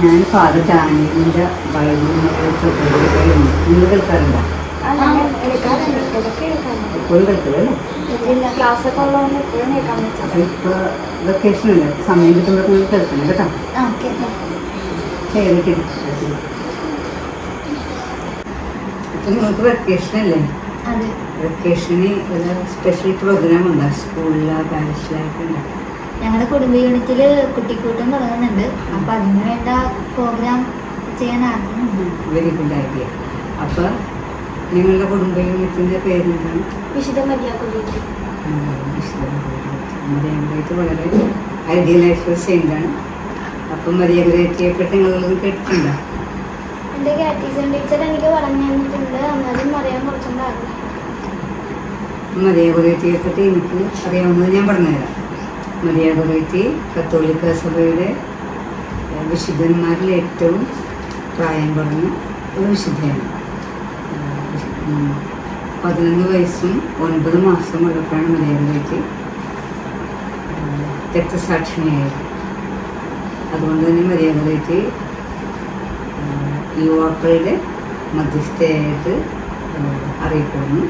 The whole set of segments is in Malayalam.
ഞാൻ ഫാദർ ഡാനിയലിൻ്റെ ബൈബിൾ നിങ്ങൾ കേൾക്കാറുണ്ടോ? എപ്പോഴും കേൾക്കില്ലല്ലേ? ഇപ്പോൾ വെക്കേഷൻ അല്ലേ, സമയം കിട്ടുമ്പോൾ നിങ്ങൾ കേൾക്കണം കേട്ടോ. ഇപ്പം നിങ്ങൾക്ക് വെക്കേഷൻ അല്ലേ? വെക്കേഷന് ഒരു സ്പെഷ്യൽ പ്രോഗ്രാം ഉണ്ടോ സ്കൂളിലോ പാരിഷിലായിട്ട് ഉണ്ടോ? ഞങ്ങളുടെ കുടുംബ യൂണിറ്റിൽ കുട്ടിക്കൂട്ടം തുടങ്ങുന്നുണ്ട്. അപ്പം അതിന് വേണ്ട പ്രോഗ്രാം ചെയ്യാൻ ആഗ്രഹമുണ്ട്. Very good idea. അപ്പോൾ നിങ്ങളുടെ കുടുംബ യൂണിറ്റിൻ്റെ പേരെന്താണ്? വിശുദ്ധ മരിയ കൊല്ലീറ്റ്. മരിയാകുലത്ത് വളരെ ഐഡിയലായിട്ടുള്ള സെയിൻ്റാണ്. അപ്പം മരിയാകുലത്തിയെ പറ്റി നിങ്ങളൊന്നും കേട്ടിട്ടുണ്ടോ? എൻ്റെ കാറ്റീസം ടീച്ചർ എനിക്ക് പറഞ്ഞു തന്നിട്ടുണ്ട്. എന്നാലും അറിയാൻ കുറച്ചുകൂടെ ആഗ്രഹം. മരിയാകുലത്തിയെ പറ്റി എനിക്ക് അറിയാവുന്നത് ഞാൻ പറഞ്ഞുതരാം. മരിയാകുലത്തി കത്തോലിക്ക സഭയുടെ വിശുദ്ധന്മാരിൽ ഏറ്റവും പ്രായം കുറഞ്ഞ ഒരു വിശുദ്ധയാണ്. 11 വയസ്സും 9 മാസം ഉള്ളപ്പോഴാണ് മരിയാകുലത്തി രക്തസാക്ഷിണിയായത്. അതുകൊണ്ട് തന്നെ മരിയാകുലത്തി യുവാക്കളുടെ മധ്യസ്ഥയായിട്ട് അറിയപ്പെടുന്നു.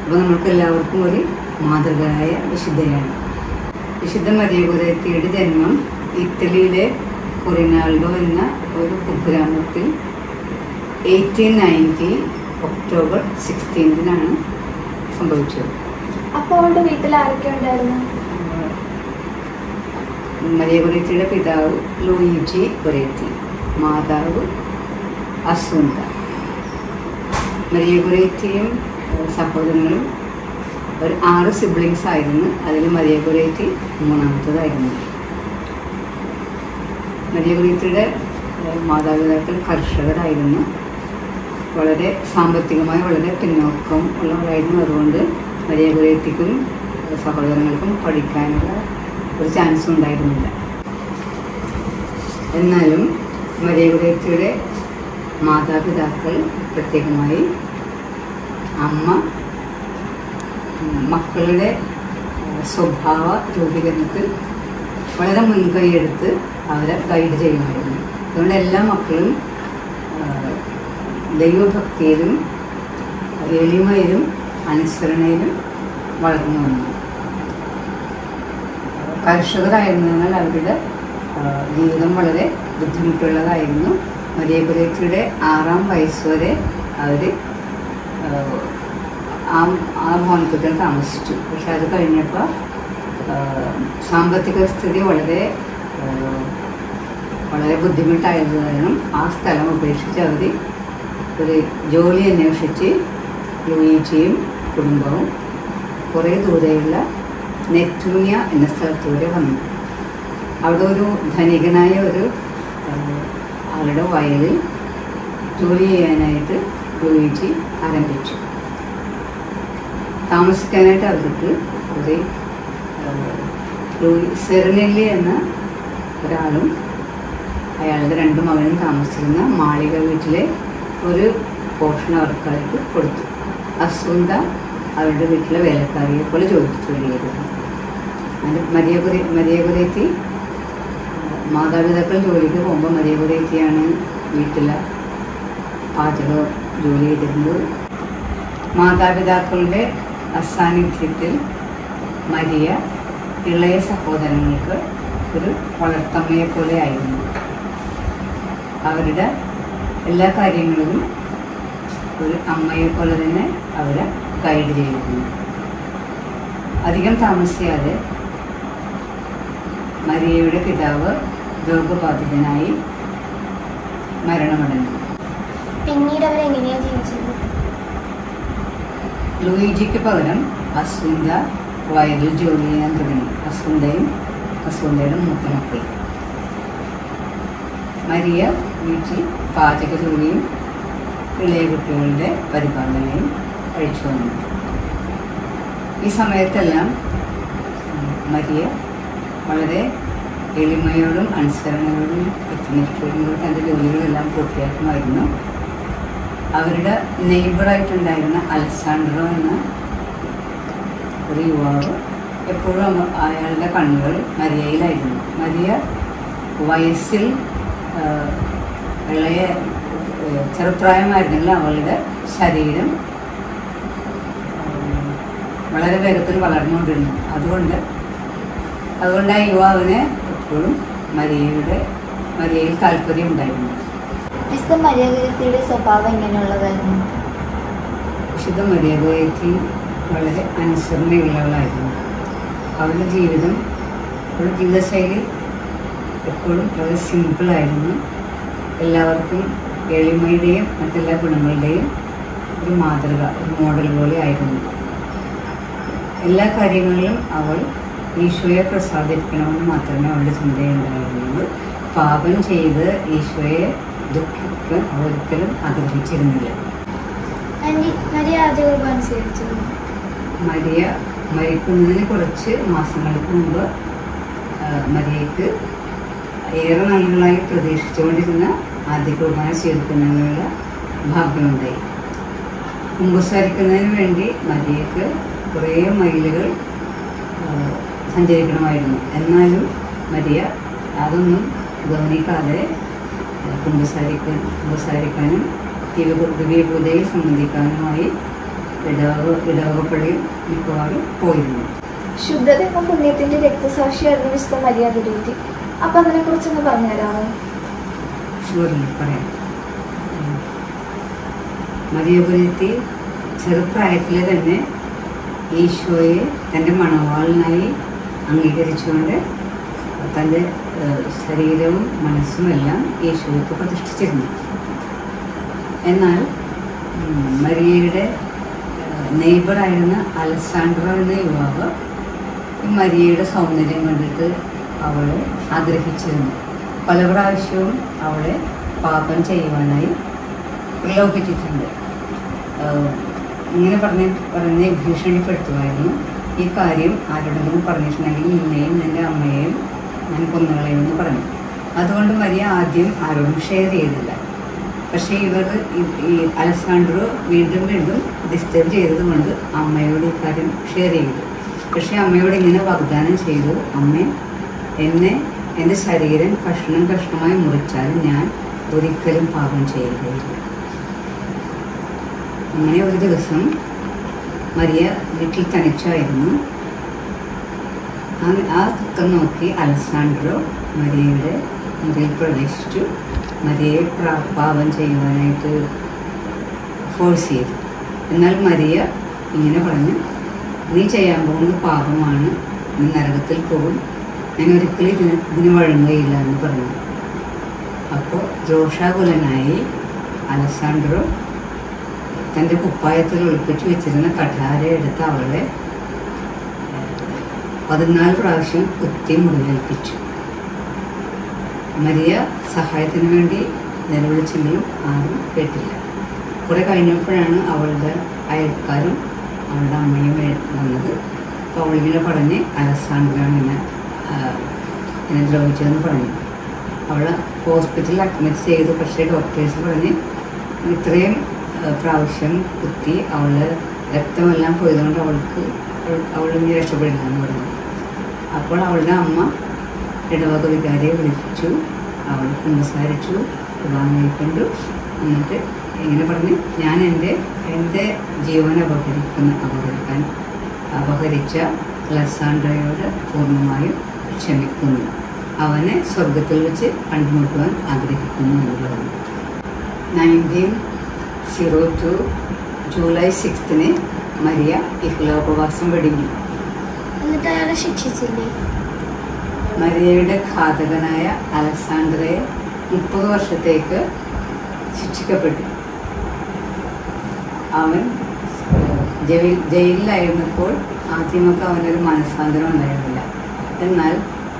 അപ്പോൾ നമുക്ക് എല്ലാവർക്കും ഒരു മാതൃകയായ വിശുദ്ധയാണ്. വിശുദ്ധ മരിയാകുലത്തിയുടെ ജന്മം ഇറ്റലിയിലെ കൊറിനാൾഡോ എന്ന ഒരു കുഗ്രാമത്തിൽ 1890 ഒക്ടോബർ 16 സംഭവിച്ചത്. അപ്പോൾ അവളുടെ വീട്ടിൽ ആരൊക്കെ ഉണ്ടായിരുന്നു? മരിയാകുലത്തിയുടെ പിതാവ് ലൂയിജി ഗൊരേത്തി, മാതാവ് അസുന്ത. മരിയാകുലത്തിയും സഹോദരങ്ങളും ഒരു 6 സിബ്ലിങ്സ് ആയിരുന്നു. അതിൽ മരിയാകുലത്തി 3ാമത്തതായിരുന്നു. മരിയാകുലത്തിയുടെ മാതാപിതാക്കൾ കർഷകരായിരുന്നു. വളരെ സാമ്പത്തികമായി വളരെ പിന്നോക്കം ഉള്ളവരായിരുന്നു. അതുകൊണ്ട് മരിയാകുലത്തിക്കും സഹോദരങ്ങൾക്കും പഠിക്കാനുള്ള ഒരു ചാൻസും ഉണ്ടായിരുന്നില്ല. എന്നാലും മരിയാകുലത്തിയുടെ മാതാപിതാക്കൾ, പ്രത്യേകമായി അമ്മ, മക്കളുടെ സ്വഭാവ രൂപീകരണത്തിൽ വളരെ മുൻകൈയെടുത്ത് അവരെ ഗൈഡ് ചെയ്യുമായിരുന്നു. അതുകൊണ്ട് എല്ലാ മക്കളും ദൈവഭക്തിയിലും എളിമയിലും അനുസരണയിലും വളർന്നു വന്നു. കർഷകരായിരുന്നതിനാൽ അവരുടെ ജീവിതം വളരെ ബുദ്ധിമുട്ടുള്ളതായിരുന്നു. മരിയാകുലത്തിയുടെ 6ാം വയസ്സ് വരെ അവർ ആ ഭവനത്തിൽ താമസിച്ചു. പക്ഷെ അത് കഴിഞ്ഞപ്പോൾ സാമ്പത്തിക സ്ഥിതി വളരെ ബുദ്ധിമുട്ടായത് കാരണം ആ സ്ഥലം ഉപേക്ഷിച്ച് അവർ ഒരു ജോലി അന്വേഷിച്ച് ലൂയിജിയും കുടുംബവും കുറേ ദൂരെയുള്ള നെറ്റൂനിയ എന്ന സ്ഥലത്തൂടെ വന്നു. അവിടെ ഒരു ധനികനായ ഒരു ആളുടെ വയലിൽ ജോലി ചെയ്യാനായിട്ട് ലൂയിജി ആരംഭിച്ചു. താമസിക്കാനായിട്ട് അവർക്ക് ഒരു സെറിനെല്ലി എന്ന ഒരാളും അയാളുടെ 2 മകനും താമസിച്ചിരുന്ന മാളിക വീട്ടിലെ ഒരു പോർഷൻ അവർക്കായിട്ട് കൊടുത്തു. അസുന്ത അവരുടെ വീട്ടിലെ വേലക്കാരിയെ പോലെ ജോലിച്ചു വരികയായിരുന്നു. അതിൻ്റെ മരിയാകുലത്തി മാതാപിതാക്കൾ ജോലിക്ക് പോകുമ്പോൾ മരിയാകുലത്തിയാണ് വീട്ടിലെ പാചക ജോലി ചെയ്തിരുന്നത്. മാതാപിതാക്കളുടെ അസാന്നിധ്യത്തിൽ മരിയ ഇളയ സഹോദരങ്ങൾക്ക് ഒരു വളർത്തമ്മയെ പോലെ ആയിരുന്നു. അവരുടെ എല്ലാ കാര്യങ്ങളിലും ഒരു അമ്മയെ പോലെ തന്നെ അവരെ ഗൈഡ് ചെയ്തിരുന്നു. അധികം താമസിയാതെ മരിയയുടെ പിതാവ് രോഗബാധിതനായി മരണമടഞ്ഞു. പിന്നീട് അവരെങ്ങനെയാണ് ജീവിച്ചത്? ലൂയിജിക്ക് പകരം അസുന്ത വയലിൽ ജോലി ചെയ്യാൻ തുടങ്ങി. അസുന്തയുടെ മൂത്ത മക്കൾ. മരിയ വീട്ടിൽ പാചക ജോലിയും ഇളയ കുട്ടികളുടെ പരിപാലനയും കഴിച്ചു വന്നു. ഈ സമയത്തെല്ലാം മരിയ വളരെ എളിമയോടും അനുസരണയോടും കൃത്യനിഷ്ഠയോടും തൻ്റെ ജോലികളെല്ലാം പൂർത്തിയാക്കുമായിരുന്നു. അവരുടെ നെയ്ബറായിട്ടുണ്ടായിരുന്ന അലസാൻഡ്രോ എന്ന ഒരു യുവാവ് എപ്പോഴും അയാളുടെ കണ്ണുകൾ മരിയയിലായിരുന്നു. മരിയ വയസ്സിൽ ഇളയ ചെറുപ്രായമായിരുന്നില്ല, അവളുടെ ശരീരം വളരെ വേഗത്തിൽ വളർന്നുകൊണ്ടിരുന്നു. അതുകൊണ്ട് ആ യുവാവിന് എപ്പോഴും മരിയയിൽ താല്പര്യം ഉണ്ടായിരുന്നു. വിശുദ്ധ മരിയയുടെ സ്വഭാവം എങ്ങനെയുള്ളതായിരുന്നു? വിശുദ്ധ മരിയ വളരെ അനുസരണയുള്ളവളായിരുന്നു. അവളുടെ ജീവിതശൈലി എപ്പോഴും വളരെ സിമ്പിളായിരുന്നു. എല്ലാവർക്കും എളിമയുടെയും മറ്റെല്ലാ ഗുണങ്ങളുടെയും ഒരു മാതൃക, ഒരു മോഡൽ പോലെ ആയിരുന്നു. എല്ലാ കാര്യങ്ങളിലും അവൾ ഈശോയെ പ്രസാദിപ്പിക്കണമെന്ന് മാത്രമേ അവളുടെ ചിന്തയുണ്ടായിരുന്നുള്ളൂ. പാപം ചെയ്ത് ഈശോയെ ദുഃഖിക്കാൻ അവൾ ഒരിക്കലും ആഗ്രഹിച്ചിരുന്നില്ല. മരിയ മരിക്കുന്നതിന് കുറച്ച് മാസങ്ങൾക്ക് മുമ്പ് മരിയയ്ക്ക് ഏറെ നാളുകളായി പ്രതീക്ഷിച്ചുകൊണ്ടിരുന്ന ആദ്യ കുർബാന സ്വീകരിക്കുന്നതിനുള്ള ഭാഗ്യമുണ്ടായി. കുമ്പസാരിക്കുന്നതിന് വേണ്ടി മരിയയ്ക്ക് കുറേ മൈലുകൾ സഞ്ചരിക്കണമായിരുന്നു. എന്നാലും മരിയ അതൊന്നും ഗൗനിക്കാതെ കുമ്പസാരിക്കാനും ദിവ്യപൂജയിൽ സംബന്ധിക്കാനുമായി ഇടവകപ്പള്ളിയിൽ മിക്കവാറും പോയിരുന്നു. ശുദ്ധത എന്ന പുണ്യത്തിന്റെ രക്തസാക്ഷിയായിരുന്നു വിശുദ്ധ മരിയ ഗുരുത്തി. അപ്പൊ അതിനെ കുറിച്ചൊന്ന് പറഞ്ഞുതരാമോ? പറയാം. മരിയ ഗുരുത്തി ചെറുപ്രായത്തിലെ തന്നെ ഈശോയെ തൻ്റെ മണവാളനായി അംഗീകരിച്ചുകൊണ്ട് തൻ്റെ ശരീരവും മനസ്സുമെല്ലാം ഈശോയ്ക്ക് പ്രതിഷ്ഠിച്ചിരുന്നു. എന്നാൽ മരിയയുടെ നെയ്ബറായിരുന്ന അലസാൻഡ്രോ എന്ന യുവാവ് ഈ മരിയയുടെ സൗന്ദര്യം കണ്ടിട്ട് അവളെ ആഗ്രഹിച്ചിരുന്നു. പല പ്രാവശ്യവും അവളെ പാപം ചെയ്യുവാനായി പ്രലോഭിച്ചിട്ടുണ്ട്. ഇങ്ങനെ പറഞ്ഞ് ഭീഷണിപ്പെടുത്തുമായിരുന്നു. ഈ കാര്യം ആരോടെങ്കിലും പറഞ്ഞിട്ടുണ്ടെങ്കിൽ നിന്നെയും നിൻ്റെ അമ്മയെയും ഞാൻ കൊന്നുകളയുമെന്ന് പറഞ്ഞു. അതുകൊണ്ട് മരിയ ആദ്യം ആരോടും ഷെയർ ചെയ്തില്ല. പക്ഷേ ഈ അലസാൻഡ്രോ വീണ്ടും ഡിസ്റ്റർബ് ചെയ്തതുകൊണ്ട് അമ്മയോട് ഈ കാര്യം ഷെയർ ചെയ്തു. പക്ഷേ അമ്മയോട് ഇങ്ങനെ വാഗ്ദാനം ചെയ്തു, അമ്മ എൻ്റെ ശരീരം കഷ്ണമായി മുറിച്ചാലും ഞാൻ ഒരിക്കലും പാപം ചെയ്യുകയില്ല. അങ്ങനെ ഒരു ദിവസം മരിയ വീട്ടിൽ തനിച്ചായിരുന്നു. ആ ദുഃഖം നോക്കി അലസാൻഡ്രോ മരിയയുടെ മുറിയിൽ പ്രവേശിച്ചു. മരിയയെ പാപം ചെയ്യുവാനായിട്ട് ഫോഴ്സ് ചെയ്തു. എന്നാൽ മരിയ ഇങ്ങനെ പറഞ്ഞു, നീ ചെയ്യാൻ പോകുന്നത് പാപമാണ്, നീ നരകത്തിൽ പോകും, ഞാൻ ഒരിക്കലും ഇതിന് വഴങ്ങുകയില്ല എന്ന് പറഞ്ഞു. അപ്പോൾ രോഷാകുലനായി അലസാൻഡ്രോ തൻ്റെ കുപ്പായത്തിൽ ഒളിപ്പിച്ച് വെച്ചിരുന്ന കഠാര എടുത്ത് അവളെ 14 പ്രാവശ്യം കുത്തി മുറിവേൽപ്പിച്ചു. മരിയ സഹായത്തിന് വേണ്ടി നിലവിളിച്ചെങ്കിലും ആരും കേട്ടില്ല. കുറെ കഴിഞ്ഞപ്പോഴാണ് അവളുടെ അയൽക്കാരും അവളുടെ അമ്മയും വന്നത്. അപ്പോൾ അവളിങ്ങനെ പറഞ്ഞ് അലസാൻഡ്രാണ് എന്നെ ദ്രോഹിച്ചതെന്ന് പറഞ്ഞു. അവളെ ഹോസ്പിറ്റലിൽ അഡ്മിറ്റ് ചെയ്തു. പക്ഷേ ഡോക്ടേഴ്സ് പറഞ്ഞ് ഇത്രയും പ്രാവശ്യം കുത്തി അവളുടെ രക്തമെല്ലാം പോയതുകൊണ്ട് അവളിനി രക്ഷപ്പെടില്ല എന്ന് പറഞ്ഞു. അപ്പോൾ അവളുടെ അമ്മ ഇടവക വികാരിയെ വിളിച്ചു. അവൾ കുമ്പസാരിച്ചു, കുർബാനയിൽക്കൊണ്ടു. എന്നിട്ട് ഇങ്ങനെ പറഞ്ഞ്, ഞാൻ എൻ്റെ ജീവൻ അപഹരിച്ച അലസാൻഡ്രോയോട് പൂർണ്ണമായും ക്ഷമിക്കുന്നു. അവനെ സ്വർഗത്തിൽ വെച്ച് കണ്ടുമുട്ടുവാൻ ആഗ്രഹിക്കുന്നു എന്ന് പറഞ്ഞു. 1902 ജൂലൈ 6 മരിയ ഇഹ്ലോപവാസം വെടിഞ്ഞു. എന്നിട്ട് അയാളെ ശിക്ഷിച്ചില്ലേ? മരിയയുടെ ഘാതകനായ അലസാൻഡ്രയെ 30 വർഷത്തേക്ക് ശിക്ഷിക്കപ്പെട്ടു. അവൻ ജയിലിലായിരുന്നപ്പോൾ ആദ്യമൊക്കെ അവനൊരു മനസ്സാന്തരം ഉണ്ടായിരുന്നില്ല. എന്നാൽ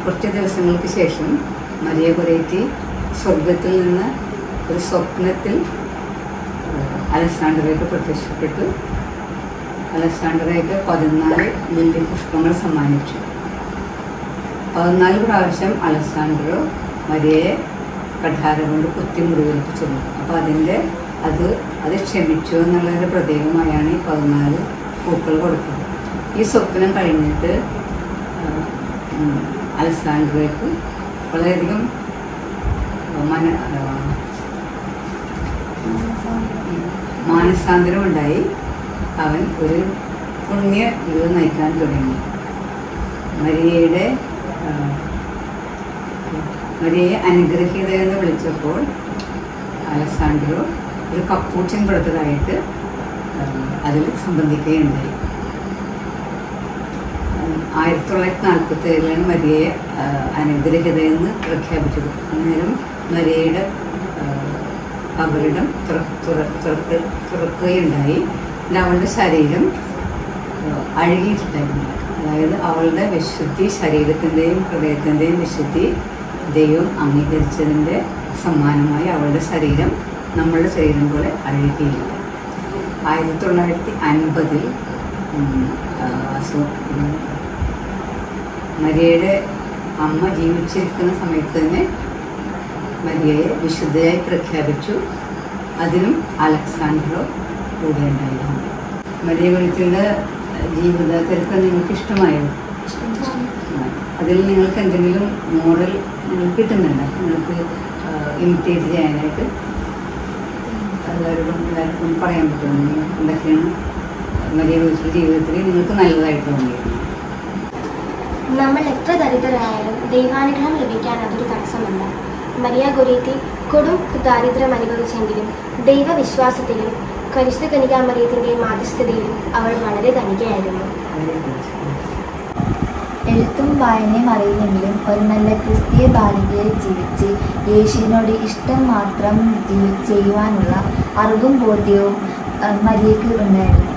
കുറച്ച് ദിവസങ്ങൾക്ക് ശേഷം മരിയ ഗുരേറ്റി സ്വർഗത്തിൽ നിന്ന് ഒരു സ്വപ്നത്തിൽ അലസാൻഡ്രയ്ക്ക് പ്രത്യക്ഷപ്പെട്ടു. അലസാൻഡ്രയ്ക്ക് 14 ലില്ലി പുഷ്പങ്ങൾ സമ്മാനിച്ചു. 14 പ്രാവശ്യം അലസാൻഡ്രോ മരിയയെ കഠാര കൊണ്ട് കുത്തി മുറിവേൽപ്പിച്ചിരുന്നു. അപ്പോൾ അത് ക്ഷമിച്ചു എന്നുള്ളൊരു പ്രതീകമായാണ് ഈ 14 പൂക്കൾ കൊടുത്തത്. ഈ സ്വപ്നം കഴിഞ്ഞിട്ട് അലസാൻഡ്രോയ്ക്ക് വളരെയധികം മാനസാന്തരം ഉണ്ടായി. അവൻ ഒരു പുണ്യ ജീവിതം നയിക്കാൻ തുടങ്ങി. മരിയയെ അനുഗ്രഹീത എന്ന് വിളിച്ചപ്പോൾ അലസാൻഡ്രോ ഒരു കപ്പൂച്ചൻ കൊടുത്തതായിട്ട് അതിൽ സംബന്ധിക്കുകയുണ്ടായി. 1947 മരിയയെ അനുഗ്രഹീതയെന്ന് പ്രഖ്യാപിച്ചത്. അന്നേരം മരിയയുടെ കബറിടം തുറക്കുകയുണ്ടായി. അവളുടെ ശരീരം അഴുകിയിട്ടുണ്ടായിരുന്നു. അതായത് അവളുടെ വിശുദ്ധി, ശരീരത്തിൻ്റെയും ഹൃദയത്തിൻ്റെയും വിശുദ്ധി ദൈവം അംഗീകരിച്ചതിൻ്റെ സമ്മാനമായി അവളുടെ ശരീരം നമ്മളുടെ ശരീരം പോലെ അഴുകിയില്ല. 1950 മരിയയുടെ അമ്മ ജീവിച്ചിരിക്കുന്ന സമയത്ത് തന്നെ മരിയയെ വിശുദ്ധയായി പ്രഖ്യാപിച്ചു. അതിനും അലക്സാൻഡ്രോ കൂടെ ഉണ്ടായിരുന്നു. മരിയ വെളിച്ചയുടെ ജീവിതത്തിലൊക്കെ നിങ്ങൾക്ക് ഇഷ്ടമായോ? അതിൽ നിങ്ങൾക്ക് എന്തെങ്കിലും മോറൽ നിങ്ങൾക്ക് കിട്ടുന്നുണ്ടോ? നിങ്ങൾക്ക് ഇമിറ്റേറ്റ് ചെയ്യാനായിട്ട് എല്ലാവർക്കും പറയാൻ പറ്റുമോ? എന്തൊക്കെയാണ് മരിയ വെളിച്ചയുടെ ജീവിതത്തിൽ നിങ്ങൾക്ക് നല്ലതായിട്ട് തോന്നിയത്? നമ്മൾ എത്ര ദരിദ്രരായാലും ദൈവാനുഗ്രഹം ലഭിക്കാൻ അതൊരു തടസ്സമല്ല. മരിയ ഗൊരേത്തി കൊടും ദാരിദ്ര്യം അനുഭവിച്ചെങ്കിലും ദൈവവിശ്വാസത്തിലും പരിശുദ്ധ കന്യകാമറിയത്തിൻ്റെ മാധ്യസ്ഥതയിലും അവൾ വളരെ ധനികയായിരുന്നു. എഴുത്തും വായനയും അറിയില്ലെങ്കിലും ഒരു നല്ല ക്രിസ്തീയ ബാലികയെ ജീവിച്ച് യേശുവിനോട് ഇഷ്ടം മാത്രം ചെയ്യുവാനുള്ള അറിവും ബോധ്യവും മരിയയ്ക്ക് ഉണ്ടായിരുന്നു.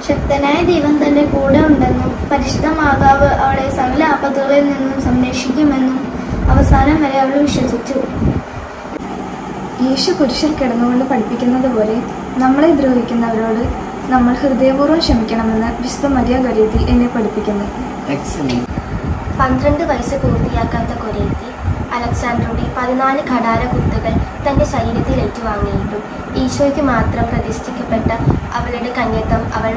ശക്തനായ ദൈവം തൻ്റെ കൂടെ ഉണ്ടെന്നും പരിശുദ്ധ മാതാവ് അവളെ സകല ആപത്തുകളിൽ നിന്നും സംരക്ഷിക്കുമെന്നും അവസാനം വരെ അവൾ വിശ്വസിച്ചു. യേശു കുരിശിൽ കിടന്നുകൊണ്ട് പഠിപ്പിക്കുന്നത് പോലെ നമ്മളെ ദ്രോഹിക്കുന്നവരോട് നമ്മൾ ഹൃദയപൂർവ്വം ക്ഷമിക്കണമെന്ന് വിശുദ്ധ മരിയ ഗൊരേത്തി എന്നെ പഠിപ്പിക്കുന്നു. 12 വയസ്സ് പൂർത്തിയാക്കാത്ത ഗൊരേത്തി അലക്സാൻഡ്രോയുടെ 14 ഘടാര കുത്തുകൾ തൻ്റെ ശരീരത്തിൽ ഏറ്റുവാങ്ങിയിട്ടും ഈശോയ്ക്ക് മാത്രം പ്രതിഷ്ഠിക്കപ്പെട്ട അവളുടെ കന്യത്വം അവൾ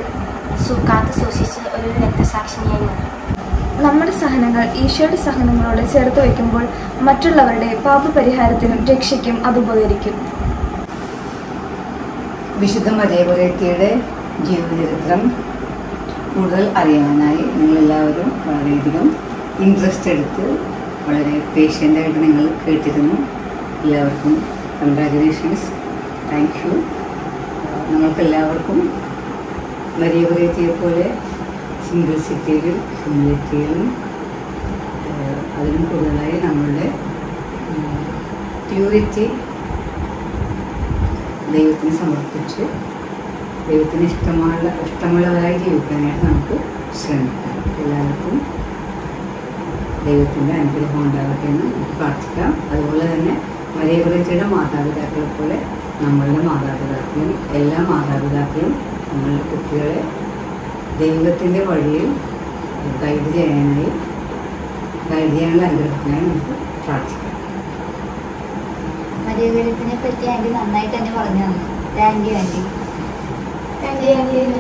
കാത്തു സൂക്ഷിച്ച് ഒരു രക്തസാക്ഷിനിയായി മാറി. നമ്മുടെ സഹനങ്ങൾ ഈശോയുടെ സഹനങ്ങളോട് ചേർത്ത് വയ്ക്കുമ്പോൾ മറ്റുള്ളവരുടെ പാപപരിഹാരത്തിനും രക്ഷയ്ക്കും അത് ഉപകരിക്കും. വിശുദ്ധ മരിയ ഗൊരേത്തിയുടെ ജീവചരിത്രം കൂടുതൽ അറിയാനായി നിങ്ങളെല്ലാവരും വളരെയധികം ഇൻട്രസ്റ്റ് എടുത്ത് വളരെ പേഷ്യൻ്റായിട്ട് നിങ്ങൾ കേട്ടിരുന്നു. എല്ലാവർക്കും കൺഗ്രാജുലേഷൻസ്, താങ്ക് യു. നമ്മൾക്കെല്ലാവർക്കും മരിയ ഗൊരേത്തിയെ പോലെ സിംഗിൾസിറ്റിയിലും ഹ്യൂമിലിറ്റിയിലും അതിനും കൂടുതലായി നമ്മളുടെ പ്യൂരിറ്റി ദൈവത്തിന് സമർപ്പിച്ച് ദൈവത്തിന് ഇഷ്ടമുള്ളതായി ജീവിക്കാനായിട്ട് നമുക്ക് ശ്രമിക്കാം. എല്ലാവർക്കും ദൈവത്തിൻ്റെ അനുഗ്രഹം ഉണ്ടാകട്ടെ എന്ന് നമുക്ക് പ്രാർത്ഥിക്കാം. അതുപോലെ തന്നെ മരിയ ഗൊരേത്തിയുടെ മാതാപിതാക്കളെ പോലെ നമ്മളുടെ മാതാപിതാക്കളും എല്ലാ മാതാപിതാക്കളും നമ്മളുടെ കുട്ടികളെ ദൈവത്തിൻ്റെ വഴിയിൽ ഗൈഡ് ചെയ്യാനുള്ള അനുഗ്രഹത്തിനായി നമുക്ക് പ്രാർത്ഥിക്കാം. മരിയ ഗൊരേത്തിനെ പറ്റി ആൻറ്റി നന്നായിട്ട് തന്നെ പറഞ്ഞു തന്നു. Thank you aunty. Thank you.